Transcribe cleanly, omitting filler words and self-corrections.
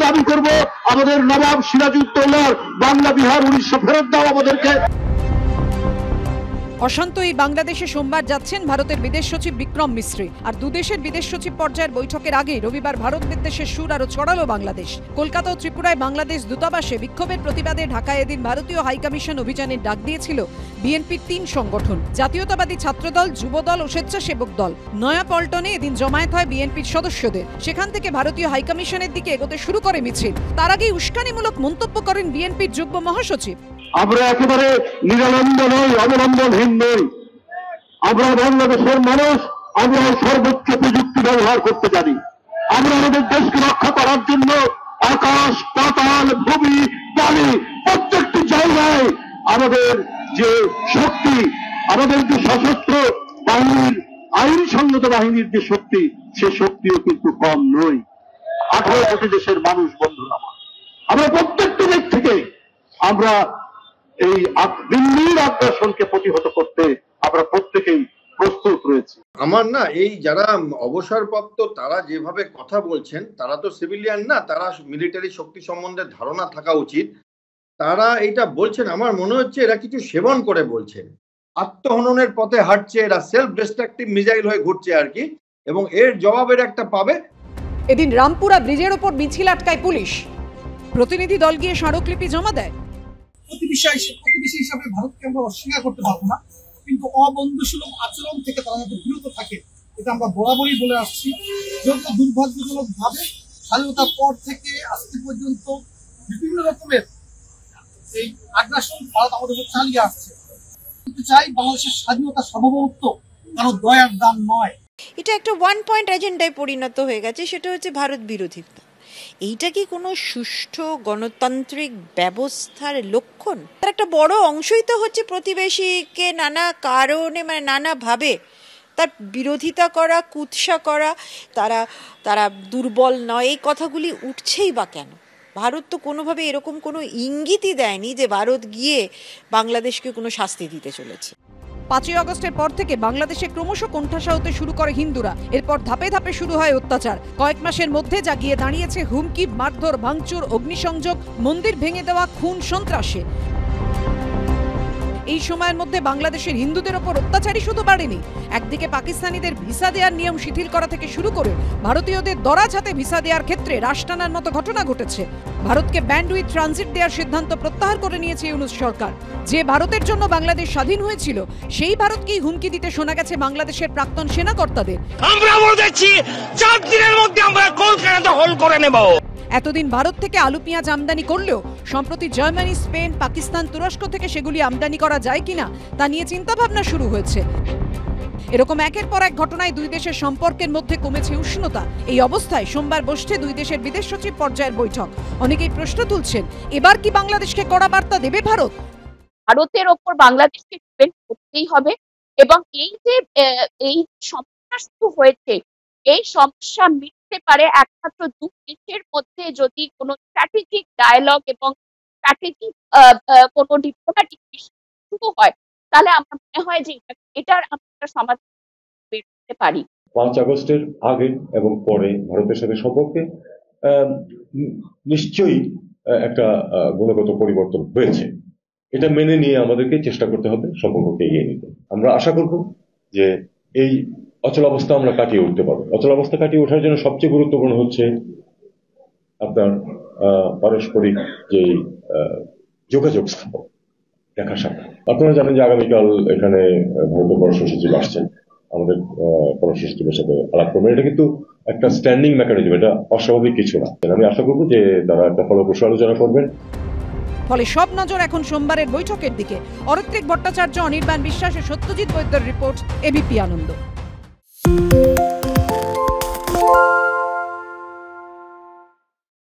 দাবি করব, আমাদের নবাব সিরাজউদ্দৌলার বাংলা বিহার 1900 ফেরত দাও আমাদেরকে। অশান্ত এই বাংলাদেশে সোমবার যাচ্ছেন ভারতের বিদেশ সচিব বিক্রম মিশ্রি। আর দুদেশের বিদেশ সচিব পর্যায়ের বৈঠকের আগে রবিবার ভারত বিদ্বেষের সুর আরো ছড়ালো বাংলাদেশ। কলকাতা ও ত্রিপুরায় বাংলাদেশ দূতাবাসে বিক্ষোভের প্রতিবাদে ঢাকায় এদিন ভারতীয় হাইকমিশন অভিযানের ডাক দিয়েছিল বিএনপির 3 সংগঠন, জাতীয়তাবাদী ছাত্রদল, যুবদল ও স্বেচ্ছাসেবক দল। নয়াপল্টনে এদিন জমায়েত হয় বিএনপির সদস্যদের। সেখান থেকে ভারতীয় হাইকমিশনের দিকে এগোতে শুরু করে মিছিল। তার আগেই উস্কানিমূলক মন্তব্য করেন বিএনপির যুগ্ম মহাসচিব। আমরা একেবারে নিরানন্দ নই, অবলম্বনহীন নই। আমরা বাংলাদেশের মানুষ, আমরা সর্বোচ্চ প্রযুক্তি ব্যবহার করতে জানি। আমরা আমাদের দেশকে রক্ষা করার জন্য আকাশ, পাতাল, ভূমি, পানি প্রত্যেকটি জায়গায় আমাদের যে শক্তি, আমাদের যে সশস্ত্র বাহিনীর, আইনসঙ্গত বাহিনীর যে শক্তি, সে শক্তিও কিন্তু কম নয়। 18 কোটি দেশের মানুষ, বন্ধুরা, আমরা প্রত্যেকটি দিক থেকে আমরা এই দিল্লির আগ্রাসনকে প্রতিহত করতে আমরা প্রত্যেকেই প্রস্তুত রয়েছি। আমার না এই যারা অবসরপ্রাপ্ত তারা যেভাবে কথা বলছেন, তারা তো সিভিলিয়ান না, তারা মিলিটারি শক্তি সম্বন্ধে ধারণা থাকা উচিত। তারা এটা বলছেন, আমার মনে হচ্ছে এরা কিছু সেবন করে বলছেন। আত্মহননের পথে হাঁটছে এরা, সেলফ ডিস্ট্রাকটিভ মিসাইল হয়ে ঘুরছে আর কি, এবং এর জবাবের একটা পাবে। এদিন রামপুরা ব্রিজের ওপর মিছিল আটকায় পুলিশ। প্রতিনিধি দল গিয়ে স্মারকলিপি জমা দেয়। প্রতিবেশী হিসাবে ভারতকে আমরা অস্বীকার করতে পারবো না, কিন্তু অবন্ধুসুলভ আচরণ থেকে তারা যাতে বিরত থাকে এটা আমরা বরাবরই বলে আসছি। যেহেতু দুর্ভাগ্যজনক ভাবে স্বাধীনতার পর থেকে আজকে পর্যন্ত বিভিন্ন রকমের এই আগ্রাসন ভারত আমাদের উপর চালিয়ে আসছে। চাই বাংলাদেশের স্বাধীনতা সার্বভৌমত্ব কারো দয়ার দাম নয়। এটা একটা 1 পয়েন্ট এজেন্ডায় পরিণত হয়ে গেছে, সেটা হচ্ছে ভারত বিরোধিতা। এইটা কি কোনো সুষ্ঠু গণতান্ত্রিক ব্যবস্থার লক্ষণ? তার একটা বড় অংশই তো হচ্ছে প্রতিবেশীকে নানা কারণে, মানে নানাভাবে তার বিরোধিতা করা, কুৎসা করা, তারা দুর্বল নয়, এই কথাগুলি উঠছেই বা কেন? ভারত তো কোনোভাবে এরকম কোনো ইঙ্গিতই দেয়নি যে ভারত গিয়ে বাংলাদেশকে কোনো শাস্তি দিতে চলেছে। 5ই আগস্টের পর থেকে বাংলাদেশে ক্রমশ কোণঠাসা হতে শুরু করে হিন্দুরা। এরপর ধাপে ধাপে শুরু হয় অত্যাচার। কয়েক মাসের মধ্যে যা গিয়ে দাঁড়িয়েছে হুমকি, মারধর, ভাঙচুর, অগ্নিসংযোগ, মন্দির ভেঙে দেওয়া, খুন, সন্ত্রাসে। এই সময়ের মধ্যে বাংলাদেশের হিন্দুদের ওপর অত্যাচারই শুধু বাড়েনি, একদিকে পাকিস্তানিদের ভিসা দেওয়ার নিয়ম শিথিল করা থেকে শুরু করে ভারতীয়দের দরাজ হাতে ভিসা দেওয়ার ক্ষেত্রে রাশ টানার মতো ঘটনা ঘটেছে। ভারতকে ব্যান্ড উইথ ট্রানজিট দেওয়ার সিদ্ধান্ত প্রত্যাহার করে নিয়েছে ইউনূস সরকার। যে ভারতের জন্য বাংলাদেশ স্বাধীন হয়েছিল, সেই ভারতকেই হুমকি দিতে শোনা গেছে বাংলাদেশের প্রাক্তন সেনাকর্তাদের। আমরা বলেছি 4 দিনের মধ্যে আমরা কলকাতা দখল করে নেব। এতদিন ভারত থেকে আলু পেঁয়াজ আমদানি করলেও সম্প্রতি জার্মানি, স্পেন, পাকিস্তান, তুরস্ক থেকে সেগুলি আমদানি করা যায় কিনা তা নিয়ে চিন্তাভাবনা শুরু হয়েছে। এরকম একের পর এক ঘটনায় দুই দেশের সম্পর্কের মধ্যে কমেছে উষ্ণতা। এই অবস্থায় সোমবার বসছে দুই দেশের বিদেশ সচিব পর্যায়ের বৈঠক। অনেকেই প্রশ্ন তুলছেন, এবার কি বাংলাদেশকে কড়া বার্তা দেবে ভারত? ভারতের ওপর বাংলাদেশকে ডিপেন্ড করতেই হবে, এবং এই যে এই সমস্যা শুরু হয়েছে, এই সমস্যা মিটতে পারে একমাত্র দুই দেশের মধ্যে যদি কোনো স্ট্র্যাটেজিক ডায়ালগ এবং স্ট্র্যাটেজিক কোনো ডিপ্লোম্যাটিক শুরু হয়, তাহলে আমার মনে হয় যে এটার আমরা সমাধান বের করতে পারি। 5 আগস্টের আগে এবং পরে ভারতের সাথে সম্পর্কে নিশ্চয়ই একটা গুণগত পরিবর্তন হয়েছে। এটা মেনে নিয়ে আমাদেরকে চেষ্টা করতে হবে সম্পর্ককে এগিয়ে নিতে। আমরা আশা করব যে এই অচলাবস্থা আমরা কাটিয়ে উঠতে পারবো। অচলাবস্থা কাটিয়ে ওঠার জন্য সবচেয়ে গুরুত্বপূর্ণ হচ্ছে আপনার পারস্পরিক যে যোগাযোগ স্থাপন, দেখা সাক্ষাৎ। আপনারা জানেন যে আগামীকাল এখানে ভারতের পররাষ্ট্র সচিব আসছেন, আমাদের পররাষ্ট্র সচিবের সাথে আলাপ করবেন। এটা কিন্তু একটা স্ট্যান্ডিং মেকানিজম, এটা অস্বাভাবিক কিছু না। আমি আশা করবো যে তারা একটা ফলপ্রসূ আলোচনা করবেন। ফলে সব নজর এখন সোমবারের বৈঠকের দিকে। অরিত্রিক ভট্টাচার্য, অনির্বাণ বিশ্বাস ও সত্যজিৎ বৈদ্যর রিপোর্ট, এবিপি আনন্দ।